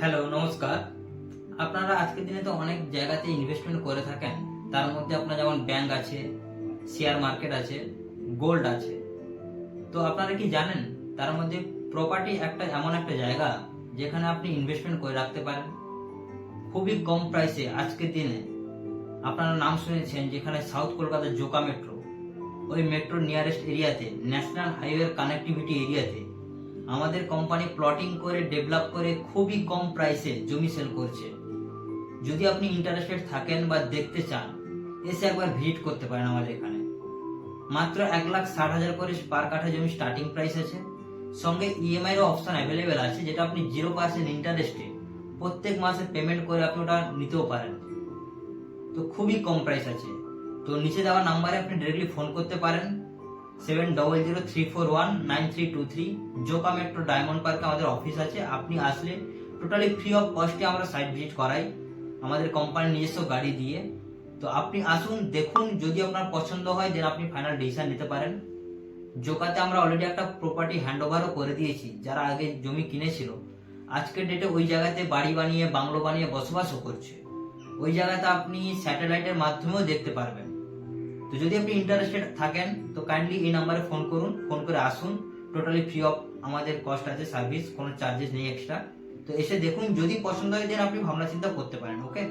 Hello, নমস্কার। আপনারা আজকের দিনে তো অনেক জায়গাতে ইনভেস্টমেন্ট করে থাকেন। তার মধ্যে আপনার যেমন ব্যাংক আছে, শেয়ার মার্কেট আছে, গোল্ড আছে। তো আপনারা কি জানেন তার মধ্যে প্রপার্টি একটা এমন একটা জায়গা যেখানে আপনি ইনভেস্টমেন্ট করে রাখতে পারেন খুবই কম প্রাইসে। আজকের দিনে আপনারা নাম শুনেছেন যেখানে সাউথ কলকাতার জোকা মেট্রো, ওই মেট্রো নিয়ারেস্ট এরিয়াতে, ন্যাশনাল হাইওয়ের কানেক্টিভিটি এরিয়াতে আমাদের কোম্পানি প্লটিং করে ডেভেলপ করে খুবই কম প্রাইসে জমি সেল করছে। যদি আপনি ইন্টারেস্টেড থাকেন বা দেখতে চান, এসে একবার ভিজিট করতে পারেন আমাদের এখানে। মাত্র 1,60,000 করে পার কাঠা জমি স্টার্টিং প্রাইস আছে, সঙ্গে ইএমআই এর অপশন অ্যাভেলেবেল আছে, যেটা আপনি 0% ইন্টারেস্টে প্রত্যেক মাসে পেমেন্ট করে আপনি ওটা নিতেও পারেন। তো খুবই কম প্রাইস আছে। তো নিচে দেওয়া নাম্বারে আপনি ডিরেক্টলি ফোন করতে পারেন 7003419323। জোকা মেট্রো ডায়মন্ড পার্কে আমাদের অফিস আছে। আপনি আসলে টোটালি ফ্রি অফ কস্টে আমরা সাইট ভিজিট করাই আমাদের কোম্পানির নিজস্ব গাড়ি দিয়ে। তো আপনি আসুন, দেখুন, যদি আপনার পছন্দ হয় দেন আপনি ফাইনাল ডিসিশন নিতে পারেন। জোকাতে আমরা অলরেডি একটা প্রপার্টি হ্যান্ড ওভারও করে দিয়েছি। যারা আগে জমি কিনেছিল আজকের ডেটে ওই জায়গাতে বাড়ি বানিয়ে, বাংলো বানিয়ে বসবাসও করছে। ওই জায়গাতে আপনি স্যাটেলাইটের মাধ্যমেও দেখতে পারবেন। তো যদি আপনি ইন্টারেস্টেড থাকেন তো কাইন্ডলি এই নাম্বারে ফোন করুন, ফোন করে আসুন। টোটালি ফ্রি অফ আমাদের কস্ট আছে, সার্ভিস, কোনো চার্জেস নেই এক্সট্রা। তো এসে দেখুন, যদি পছন্দ হয় দেন আপনি ভাবনা চিন্তা করতে পারেন। ওকে।